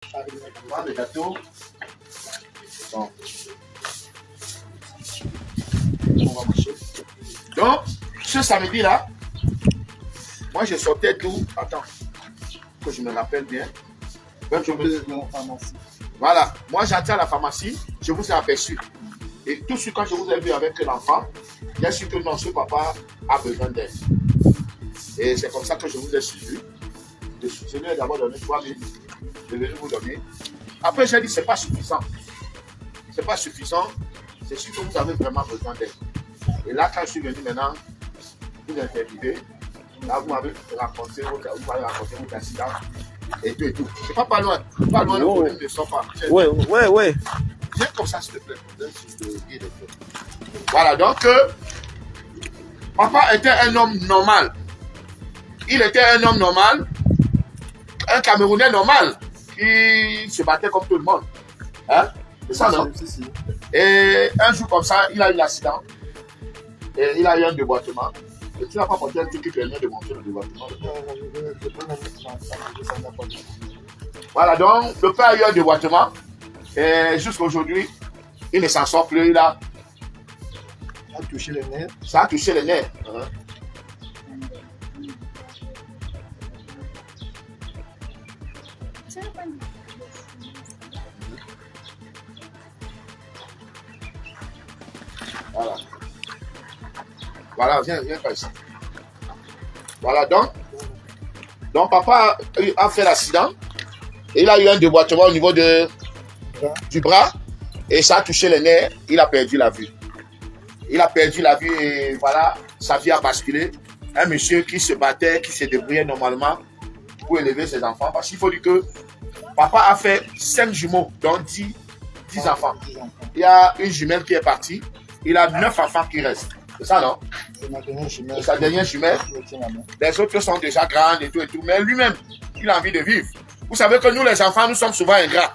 Le gâteau. Bon. On va marcher. Donc, ce samedi-là, moi je sortais d'où? Attends, que je me rappelle bien. Voilà, moi j'étais à la pharmacie, je vous ai aperçu. Et tout de suite, quand je vous ai vu avec l'enfant, j'ai su que non, ce papa a besoin d'aide. Et c'est comme ça que je vous ai suivi. Je lui ai d'abord donné 3 000. Je vais vous donner. Après, j'ai dit, c'est pas suffisant. C'est pas suffisant. C'est sûr que vous avez vraiment besoin d'aide. Et là, quand je suis venu maintenant, vous interviewez. Là, vous m'avez raconté votre accident. Et tout et tout. C'est pas loin. Pas loin, le problème ne sort pas. Ouais. Viens comme ça, s'il te plaît. Voilà, donc, papa était un homme normal. Il était un homme normal, un Camerounais normal, qui se battait comme tout le monde. Hein? C'est ça, non? Et un jour comme ça, il a eu l'accident. Et il a eu un déboîtement. Et tu n'as pas porté un truc qui permet de montrer le déboîtement. Voilà, donc, le père a eu un déboîtement. Et jusqu'à aujourd'hui, il ne s'en sort plus. Il a touché les nerfs. Ça a touché les nerfs. Voilà. Voilà, viens par ici. Voilà, donc papa a fait l'accident. Il a eu un déboîtement au niveau du bras. Et ça a touché les nerfs. Il a perdu la vue. Il a perdu la vue et voilà, sa vie a basculé. Un monsieur qui se battait, qui se débrouillait normalement pour élever ses enfants. Parce qu'il faut dire que papa a fait 5 jumeaux, donc 10 enfants. Il y a une jumelle qui est partie. Il a 9 enfants qui restent. C'est ça, non? C'est sa dernière jumelle. Les autres sont déjà grandes et tout. Mais lui-même, il a envie de vivre. Vous savez que nous, les enfants, nous sommes souvent ingrats.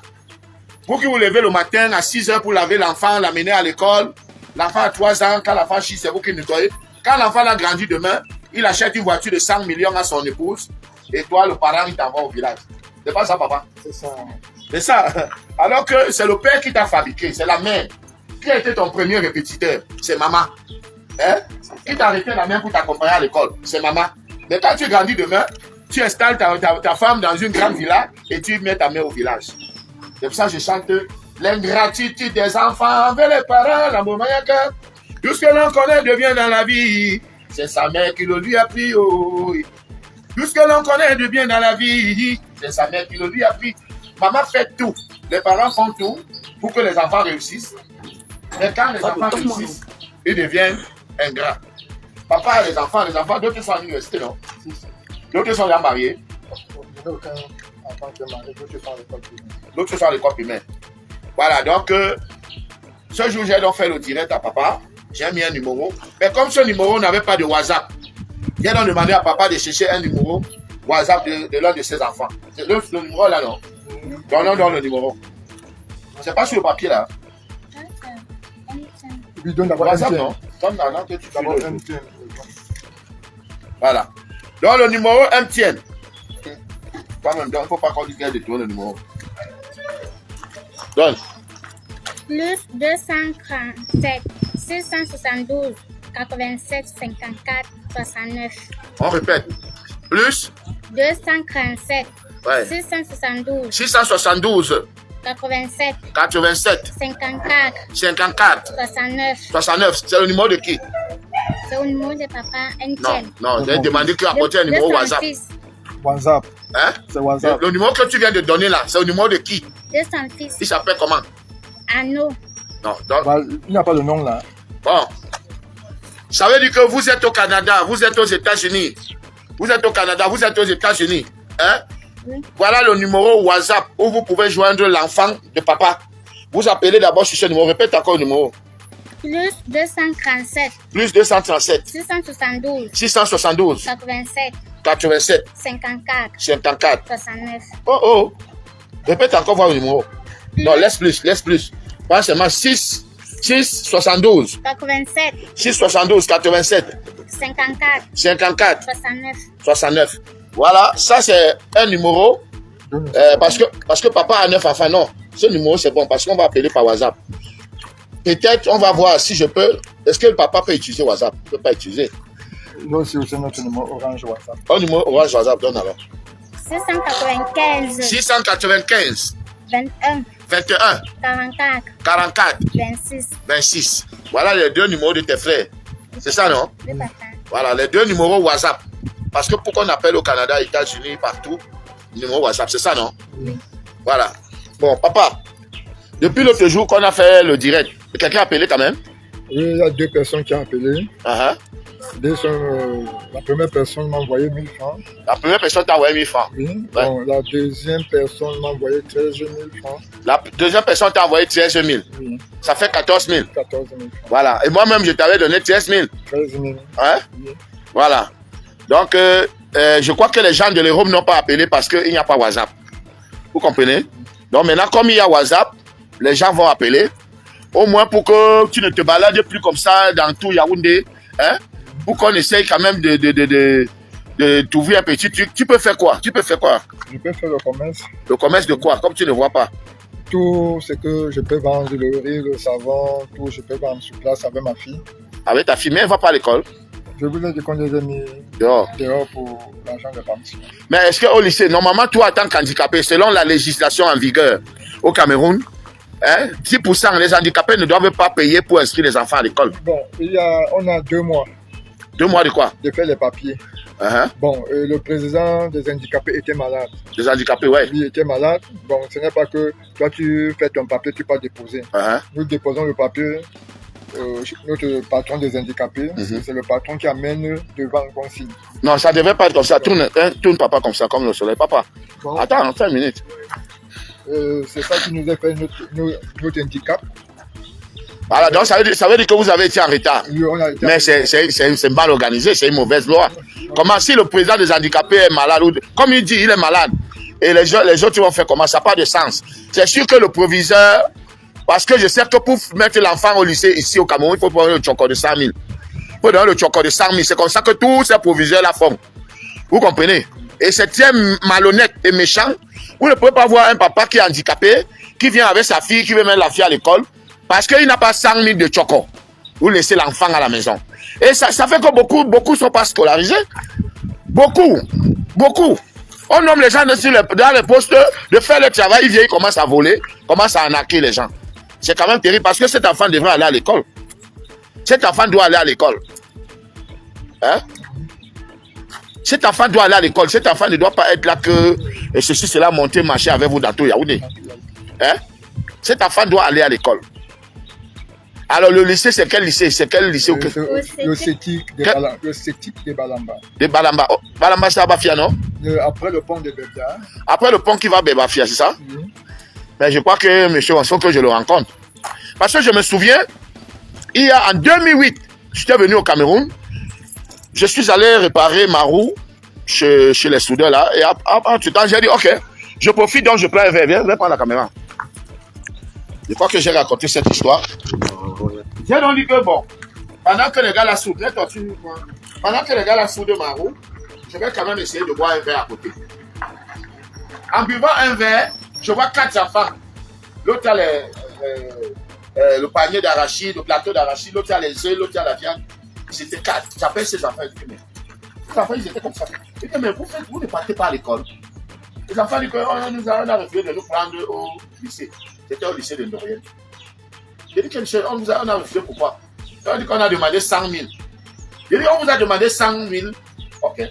Vous qui vous levez le matin à 6 h pour laver l'enfant, l'amener à l'école. L'enfant a 3 ans, quand l'enfant chie, c'est vous qui nettoyez. Quand l'enfant a grandi demain, il achète une voiture de 100 millions à son épouse. Et toi, le parent, il t'envoie au village. C'est pas ça, papa? C'est ça. C'est ça. Alors que c'est le père qui t'a fabriqué, c'est la mère. Qui a été ton premier répétiteur? C'est maman. Hein? Qui t'a arrêté la main pour t'accompagner à l'école? C'est maman. Mais quand tu grandis demain, tu installes ta femme dans une grande villa et tu mets ta mère au village. C'est pour ça que je chante l'ingratitude des enfants envers les parents, la momayaka. Tout ce que l'on connaît de bien dans la vie, c'est sa mère qui le lui a pris. Oh. Tout ce que l'on connaît de bien dans la vie, c'est sa mère qui le lui a pris. Maman fait tout. Les parents font tout pour que les enfants réussissent. Mais quand les enfants réussissent, ils deviennent ingrats. Papa a les enfants, d'autres sont à l'université, non? D'autres sont déjà mariés. D'autres sont à l'école primaire. Voilà, donc, ce jour, j'ai donc fait le direct à papa. J'ai mis un numéro. Mais comme ce numéro n'avait pas de WhatsApp, j'ai donc demandé à papa de chercher un numéro WhatsApp de l'un de ses enfants. C'est le numéro là, non? Donnons le numéro. C'est pas sur le papier là. Lui donne d'abord WhatsApp, non? Donne la langue que tu d'abord Voilà. Donc le numéro MTN. Quand même, il ne faut pas qu'on dise qu'il y a de toi le numéro. Donne. Plus 237 672 87 54 69. On répète. Plus 237 ouais. 672 87 54 69. C'est le numéro de qui? C'est le numéro de papa Etienne. Non, j'ai demandé qu'il apporte un numéro WhatsApp. WhatsApp. Hein? C'est WhatsApp. Le numéro que tu viens de donner là, c'est le numéro de qui? De son fils. Il s'appelle comment? Anno. Non, donc... il n'y a pas de nom là. Bon. Ça veut dire que vous êtes au Canada, vous êtes aux États-Unis. Vous êtes au Canada, vous êtes aux États-Unis. Hein? Oui. Voilà le numéro WhatsApp où vous pouvez joindre l'enfant de papa. Vous appelez d'abord sur ce numéro. Répète encore le numéro. Plus 237. Plus 237. 672. 87. 54. 69. Oh. Répète encore voir le numéro. Non, laisse plus. Pas seulement 672. 87. 672, 87. 54. 69. Voilà, ça c'est un numéro Parce que papa a 9 enfants. Non, ce numéro c'est bon parce qu'on va appeler par WhatsApp. Peut-être on va voir si je peux. Est-ce que le papa peut utiliser WhatsApp? Il ne peut pas utiliser. Il y a aussi notre numéro Orange WhatsApp. Un numéro Orange WhatsApp, donne alors. 695. 695. 21. 21. 44. 44. 26. 26. Voilà les 2 numéros de tes frères. C'est ça, non? Oui, papa. Voilà, les 2 numéros WhatsApp. Parce que pour qu'on appelle au Canada, États-Unis, partout, numéro WhatsApp, c'est ça, non? Oui. Voilà. Bon, papa, depuis l'autre jour qu'on a fait le direct, quelqu'un a appelé quand même? Oui, il y a 2 personnes qui ont appelé. Uh-huh. La première personne m'a envoyé 1000 francs. La première personne t'a envoyé 1000 francs. Oui. Ouais. Bon, la deuxième personne m'a envoyé 13 000 francs. La deuxième personne t'a envoyé 13 000. Oui. Ça fait 14 000. 14 000 francs. Voilà. Et moi-même, je t'avais donné 13 000. 13 000. Hein? Oui. Voilà. Donc, je crois que les gens de l'Europe n'ont pas appelé parce qu'il n'y a pas WhatsApp. Vous comprenez? Donc maintenant, comme il y a WhatsApp, les gens vont appeler. Au moins pour que tu ne te balades plus comme ça dans tout Yaoundé. Hein? Pour qu'on essaye quand même de t'ouvrir un petit truc. Tu peux faire quoi? Je peux faire le commerce. Le commerce de quoi? Comme tu ne vois pas. Tout ce que je peux vendre, le riz, le savon, tout, je peux vendre sur place avec ma fille. Avec ta fille, mais elle ne va pas à l'école. Je vous ai dit qu'on les a mis dehors pour l'argent de pension. Mais est-ce qu'au lycée, normalement, toi, en tant qu'handicapé, selon la législation en vigueur au Cameroun, 10% les handicapés ne doivent pas payer pour inscrire les enfants à l'école? Bon, on a 2 mois. 2 mois de quoi? De faire les papiers. Bon, le président des handicapés était malade. Des handicapés, ouais. Il était malade. Bon, ce n'est pas que toi, tu fais ton papier, tu peux déposer. Nous déposons le papier. Notre patron des handicapés, c'est le patron qui amène devant le consigne. Non, ça ne devait pas être comme ça. Tourne papa comme ça, comme le soleil. Papa, bon. Attends, 5 minutes. C'est ça qui nous a fait notre handicap. Voilà, donc ça veut dire que vous avez été en retard. Oui, on a été. Mais c'est mal organisé, c'est une mauvaise loi. Comment si le président des handicapés est malade, comme il dit, il est malade, et les autres vont faire comment? Ça n'a pas de sens. C'est sûr que le proviseur, parce que je sais que pour mettre l'enfant au lycée ici au Cameroun, il faut prendre le choco de 100 000. Il faut donner le choco de 100 000. C'est comme ça que tous ces proviseurs la font. Vous comprenez? Et c'est très malhonnête et méchant. Vous ne pouvez pas voir un papa qui est handicapé, qui vient avec sa fille, qui veut mettre la fille à l'école, parce qu'il n'a pas 100 000 de choco. Vous laissez l'enfant à la maison. Et ça fait que beaucoup ne sont pas scolarisés. Beaucoup. On nomme les gens dans les postes de faire le travail, ils viennent, ils commencent à voler, commencent à arnaquer les gens. C'est quand même terrible parce que cet enfant devrait aller à l'école. Cet enfant doit aller à l'école. Hein? Cet enfant doit aller à l'école. Cet enfant ne doit pas être là que et ceci, cela, monter, marcher avec vous dans tout Yaoundé. Hein? Cet enfant doit aller à l'école. Alors le lycée, c'est quel lycée? C'est quel lycée? Le CETIC de Balamba. De Balamba. Oh, Balamba, c'est à Bafia, non? Après le pont de Bébia. Après le pont qui va à Bébafia, c'est ça? Oui. Mais je crois que M. Wanson, que je le rencontre. Parce que je me souviens, en 2008, j'étais venu au Cameroun. Je suis allé réparer ma roue chez les soudeurs là. Et en tout temps, j'ai dit, ok, je profite donc je prends un verre. Viens prendre la caméra. Je crois que j'ai raconté cette histoire. J'ai donc dit que bon, pendant que les gars la soudent, pendant que les gars la soudent ma roue, je vais quand même essayer de boire un verre à côté. En buvant un verre, je vois 4 enfants. L'autre a le panier d'arachide, le plateau d'arachide, l'autre a les œufs, l'autre a la viande. C'était 4. J'appelle ces enfants. Les enfants, ils étaient comme ça. Je dis, mais vous ne partez pas à l'école. Les enfants disent qu'on a refusé de nous prendre au lycée. C'était au lycée de Ndorienne. J'ai dit qu'on a refusé pourquoi? On a dit qu'on a demandé 100 000. J'ai dit, on vous a demandé 100 000. Ok.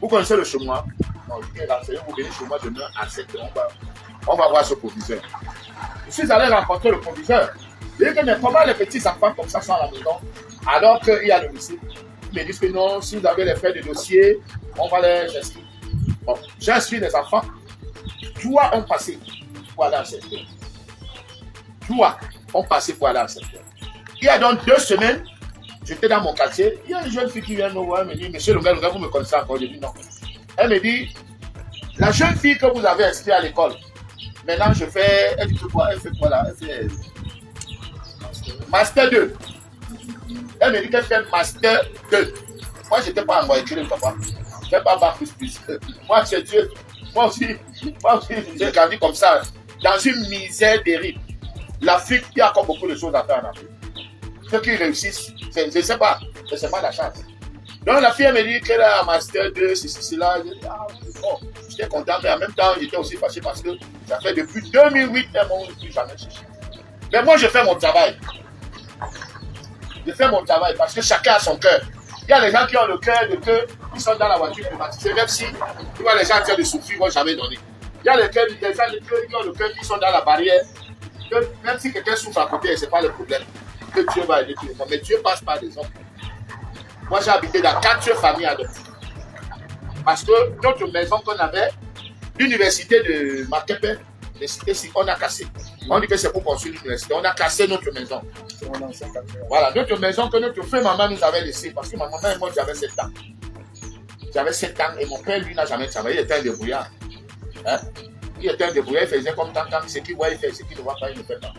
Vous connaissez le chemin? Non, je dis, vous venez chez moi demain à 7 h. On va voir ce proviseur. Je suis allé rencontrer le proviseur. J'ai dit, mais comment les petits enfants comme ça sont à la maison alors qu'il y a le lycée? Ils me disent que non, si vous avez les frais de dossier, on va les inscrire. Bon, j'ai inscrit les enfants. 3 ont passé pour aller en secteur. 3 ont passé pour aller en secteur. Il y a donc 2 semaines, j'étais dans mon quartier. Il y a une jeune fille qui vient me voir, elle me dit, monsieur le gars, vous me connaissez encore? Je dis non. Elle me dit, la jeune fille que vous avez inscrite à l'école, maintenant je fais, elle fait quoi? Elle fait quoi là? Elle fait Master 2. Elle me dit qu'elle fait Master 2. Moi, je n'étais pas en voiture, papa. Je n'ai pas bac plus. Moi, c'est Dieu. Moi aussi, j'ai grandi comme ça, dans une misère terrible. L'Afrique, il y a encore beaucoup de choses à faire en Afrique. Ceux qui réussissent, je ne sais pas, c'est pas la chance. Donc la fille elle me dit qu'elle a un master 2, ceci, cela. Je dis, ah, bon, j'étais content, mais en même temps, j'étais aussi fâché parce que ça fait depuis 2008, elle m'a plus jamais cherché. Mais moi, je fais mon travail. Je fais mon travail parce que chacun a son cœur. Il y a les gens qui ont le cœur de que ils sont dans la voiture climatisée, même si tu vois les gens en train de souffrir, ils ne vont jamais donner. Il y a les gens qui ont le cœur qui sont dans la barrière, que même si quelqu'un souffre à côté, ce n'est pas le problème. Que Dieu va aider tout le monde. Mais Dieu passe par des hommes. Moi, j'ai habité dans 4 familles adoptives. Parce que notre maison qu'on avait, l'université de Makepe, on a cassé. On dit que c'est pour construire l'université. On a cassé notre maison. Voilà, notre maison que notre frère maman nous avait laissée. Parce que ma maman est morte, j'avais 7 ans. J'avais 7 ans et mon père, lui, n'a jamais travaillé. Il était un débrouillard. Hein? Il était un débrouillard, il faisait comme tant, ce qu'il voit, il fait, ce qu'il ne voit pas, il ne fait pas.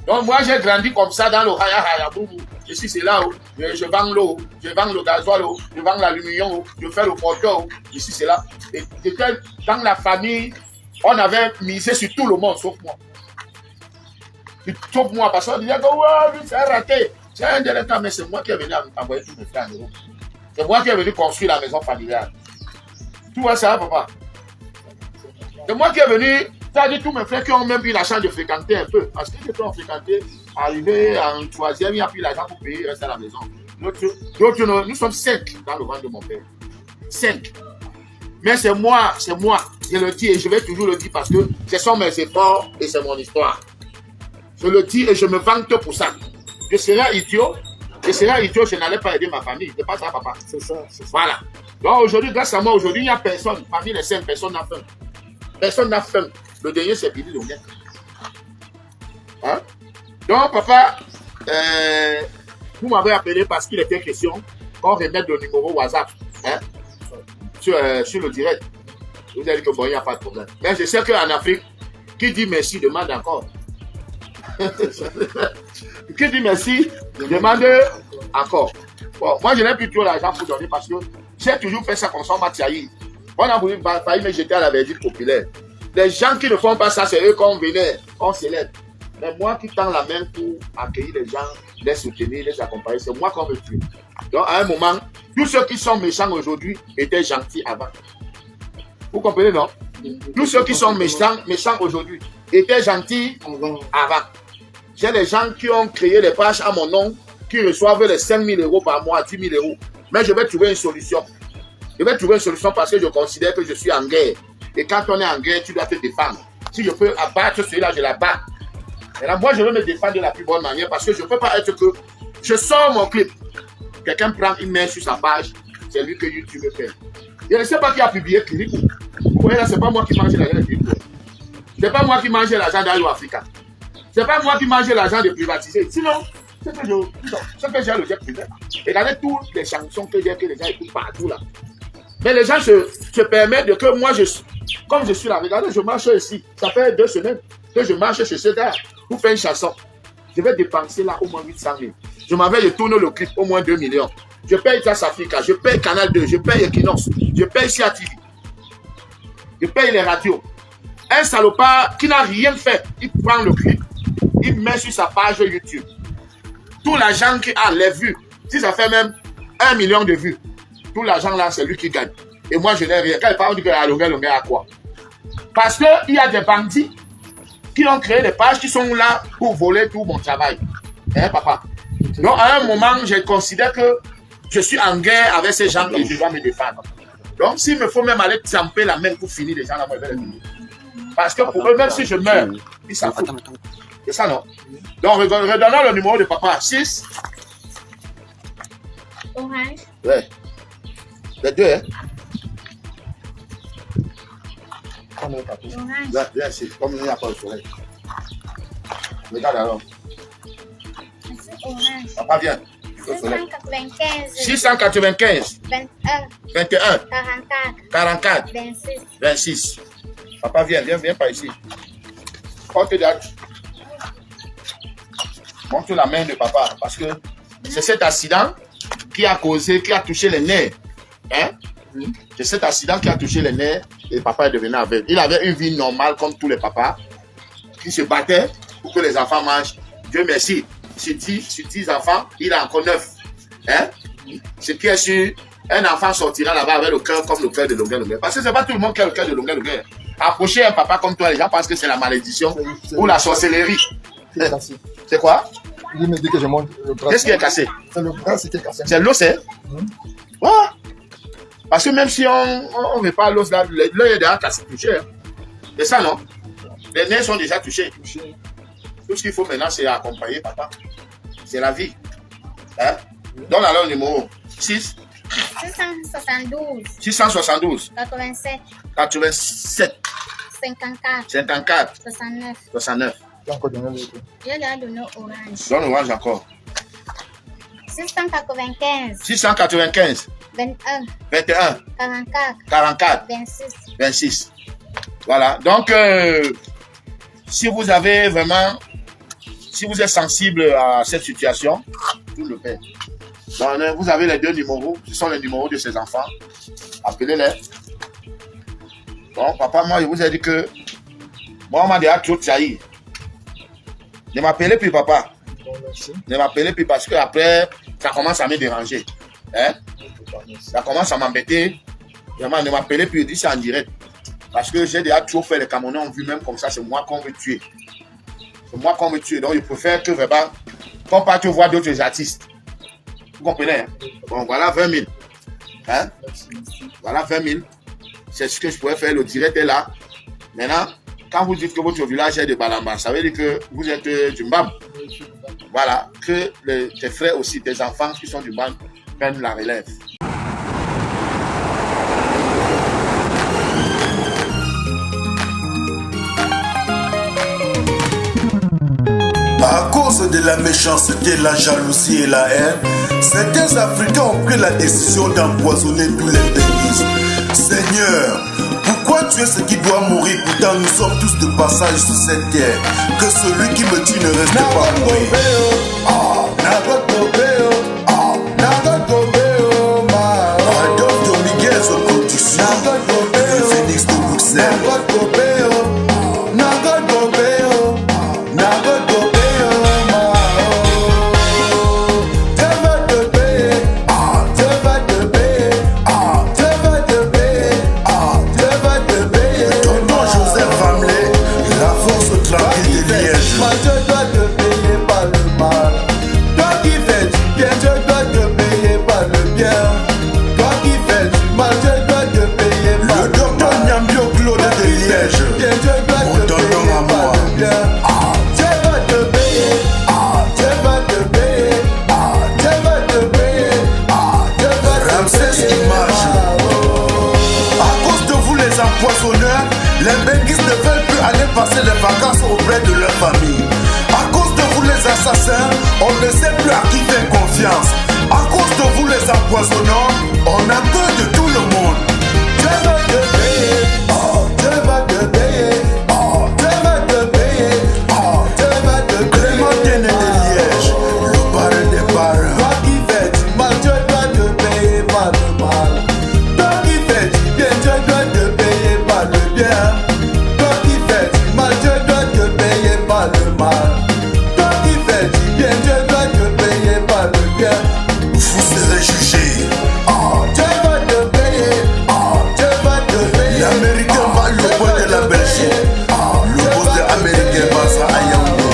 Donc moi, j'ai grandi comme ça dans le Haya Boubou. Ici, c'est là où je vends l'eau, je vends le gasoil, je vends l'aluminium, je fais le porteur. Ici, c'est là. Et dans la famille, on avait misé sur tout le monde, sauf moi. Sauf moi, parce qu'on disait que ouais, c'est raté. C'est un délinquant, mais c'est moi qui est venu envoyer tous mes frères en Europe. C'est moi qui est venu construire la maison familiale. Tu vois ça, papa? C'est moi qui est venu, c'est-à-dire tous mes frères qui ont même eu la chance de fréquenter un peu. Parce que ceux qui ont fréquenté, arrivé en 3e, il a pris l'argent pour payer, rester à la maison. Nous sommes 5 dans le ventre de mon père. 5. Mais c'est moi, je le dis et je vais toujours le dire parce que ce sont mes efforts et c'est mon histoire. Je le dis et je me vante pour ça. Je serais idiot, je n'allais pas aider ma famille. C'est pas ça, papa. C'est ça. Voilà. Donc aujourd'hui, grâce à moi, aujourd'hui, il n'y a personne. Parmi les 5, personne n'a faim. Personne n'a faim. Le dernier, c'est Billy Longuet. Hein? Donc, papa, vous m'avez appelé parce qu'il était question qu'on remette le numéro WhatsApp hein, sur le direct. Vous avez dit que bon, il n'y a pas de problème. Mais je sais qu'en Afrique, qui dit merci demande encore. Qui dit merci demande encore. Bon, moi, je n'ai plus trop l'argent pour donner parce que j'ai toujours fait ça comme ça, Mathiaï. On a voulu me jeter à la verdure populaire. Les gens qui ne font pas ça, c'est eux qu'on venait, on s'élève. Mais moi qui tends la main pour accueillir les gens, les soutenir, les accompagner, c'est moi qu'on me tue. Donc à un moment, tous ceux qui sont méchants aujourd'hui étaient gentils avant. Vous comprenez, non? Tous ceux qui sont méchants aujourd'hui étaient gentils avant. J'ai des gens qui ont créé des pages à mon nom, qui reçoivent les 5 000 € par mois, 10 000 €. Mais je vais trouver une solution. Je vais trouver une solution parce que je considère que je suis en guerre. Et quand on est en guerre, tu dois te défendre. Si je peux abattre celui-là, je l'abats. Et là, moi, je vais me défendre de la plus bonne manière parce que je ne peux pas être que... Je sors mon clip. Quelqu'un prend une main sur sa page, c'est lui que YouTube fait. Je ne sais pas qui a publié le clip. Vous voyez là, ce n'est pas moi qui mange l'argent de clip. Ce n'est pas moi qui mange l'argent d'Ayo Africa. Ce n'est pas moi qui mange l'argent de privatiser. Sinon, ce que j'ai le jet privé. Regardez toutes les chansons que j'ai, que les gens écoutent partout là. Mais les gens se permettent de que moi, comme je suis là, regardez, je marche ici. Ça fait 2 semaines que je marche chez ce gars pour faire une chanson. Je vais dépenser là au moins 800 000. Je m'en vais, je tourne le clip au moins 2 millions. Je paye Trace Africa, je paye Canal 2, je paye Equinox, je paye Cia TV. Je paye les radios. Un salopard qui n'a rien fait, il prend le clip, il met sur sa page YouTube. Tout l'argent qui a les vues, si ça fait même 1 million de vues, tout l'argent là, c'est lui qui gagne. Et moi, je n'ai rien. Quand il parle, on dit que la longueur à quoi? Parce qu'il y a des bandits qui ont créé des pages qui sont là pour voler tout mon travail. Hein, papa? Donc, à un moment, je considère que je suis en guerre avec ces gens et je dois me défendre. Donc, s'il me faut même aller tremper la main pour finir les gens là, moi, je vais les finir. Parce que pour eux, même si je meurs, ils s'en foutent. C'est ça, non? Donc, redonnons le numéro de papa. 6. Orange. Ouais. Les deux, hein? Orange. Bien, c'est comme il n'y a pas le soleil. Regarde alors. C'est orange. Papa, viens. 695. 695. 21. 44. 26. Papa, viens par ici. Porte date. Montre la main de papa parce que c'est cet accident qui a touché les nerfs. Hein? C'est cet accident qui a touché les nerfs et papa est devenu aveugle. Il avait une vie normale comme tous les papas qui se battaient pour que les enfants mangent. Dieu merci. Sur 10 enfants, il a encore 9. Hein? Ce qui est sûr, un enfant sortira là-bas avec le cœur comme le cœur de Longuet Longuet. Parce que ce n'est pas tout le monde qui a le cœur de Longuet Longuet. Approcher un papa comme toi, les gens pensent que c'est la malédiction ou la sorcellerie. C'est quoi? Il me dit que je monte le bras. Qu'est-ce qui est cassé? C'est le bras qui est cassé. C'est l'os, hein? Ouais. Parce que même si on ne met pas l'os là, l'œil est déjà cassé, touché. Hein? C'est ça, non? Les nerfs sont déjà touchés. Tout ce qu'il faut maintenant, c'est accompagner papa. C'est la vie. Hein? Donne alors le numéro 6. 672. 672. 87. 87. 54. 54. 69. 69. Je lui ai donné orange. Donne orange encore. 695. 695. 21. 21. 44. 44. 26. 26. Voilà. Donc, si vous avez vraiment, si vous êtes sensible à cette situation, tout le fait. Donc, vous avez les 2 numéros. Ce sont les numéros de ces enfants. Appelez-les. Bon, papa, moi, je vous ai dit que moi, on m'a déjà trop trahi. Ne m'appelez plus, papa. Ne m'appelez plus parce que après, ça commence à me déranger. Hein? Ça commence à m'embêter. Vraiment, ne m'appelez plus. Je dis ça en direct. Parce que j'ai déjà trop fait les Camerounais ont vu même comme ça, c'est moi qu'on veut tuer. C'est moi qu'on veut tuer. Donc, je préfère que vraiment, qu'on pas te voir d'autres artistes. Vous comprenez? Hein? Bon, voilà 20 000. Hein? Voilà 20 000. C'est ce que je pourrais faire. Le direct est là. Maintenant, quand vous dites que votre village est de Balamba, ça veut dire que vous êtes du Mbam. Voilà. Que tes frères aussi, tes enfants qui sont du Mbam, prennent la relève. À cause de la méchanceté, la jalousie et la haine, certains Africains ont pris la décision d'empoisonner tous les pays. Seigneur, pourquoi tuer ce qui doit mourir? Pourtant nous sommes tous de passage sur cette terre. Que celui qui me tue ne reste pas mourir. Adolphe Miguel, production, le Phoenix de Bruxelles. Les benguistes ne veulent plus aller passer les vacances auprès de leur famille. À cause de vous les assassins, on ne sait plus à qui faire confiance. À cause de vous les empoisonnants, on a peur de tout le monde. Dieu va te payer, oh, Dieu va te payer, oh, Dieu va te payer, oh, Dieu va te payer. Clémentine de Liège, le parrain des parrains. Toi qui fais du mal, Dieu doit te payer par le mal. Toi qui fais du bien, Dieu doit te payer par le bien. Toi qui fais du mal, Dieu doit te payer par le mal. Toi qui fais du bien, Dieu doit te payer par le bien. Vous serez jugés. Oh, Dieu va te payer. Oh, Dieu va te payer. L'Américain va le bois de la Belgique. Oh, le boss de l'Américain va ça à Yaoundé.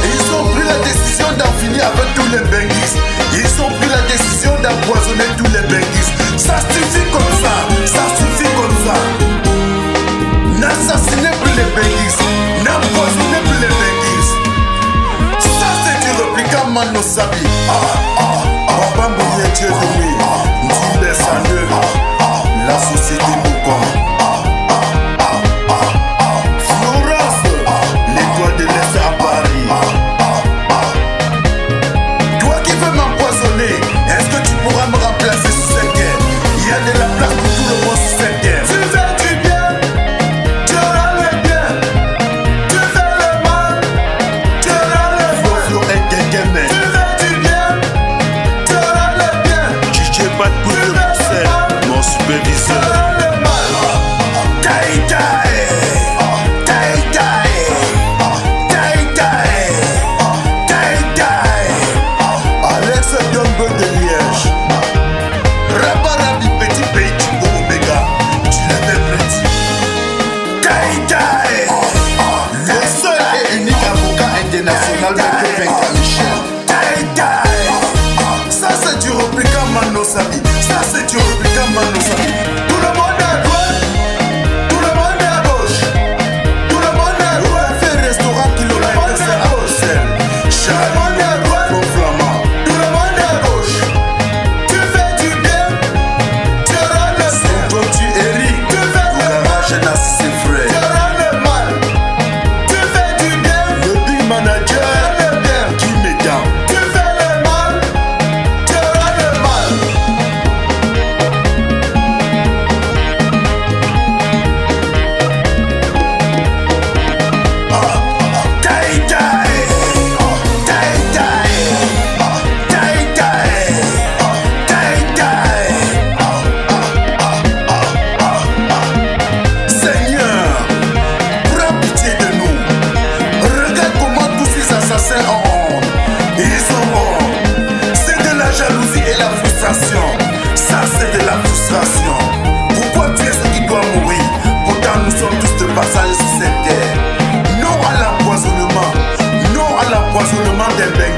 Ils ont pris la décision d'en finir avec tous les benguistes. Ils ont pris la décision d'empoisonner tous les benguistes. Ça suffit comme ça. Ça suffit comme ça. N'assassinez plus les benguistes. N'empoisonnez plus les benguistes. Ça c'est du répliquant Mano Sabi. Papa Mouye Dieu de lui. Nous descendeux. La société Boucom. Florence, l'étoile de l'Est à Paris. Toi qui veux m'empoisonner, est-ce que tu pourras me remplacer sur cette terre? Il y a de la place pour tout le monde sur cette terre. Tu fais du bien, tu auras le bien. Tu fais le mal, tu auras le mal. Flo et Guéguémé. Tu fais du bien, tu auras le bien. DJ Bad Boy de Bruxelles, mon superviseur. des beignets.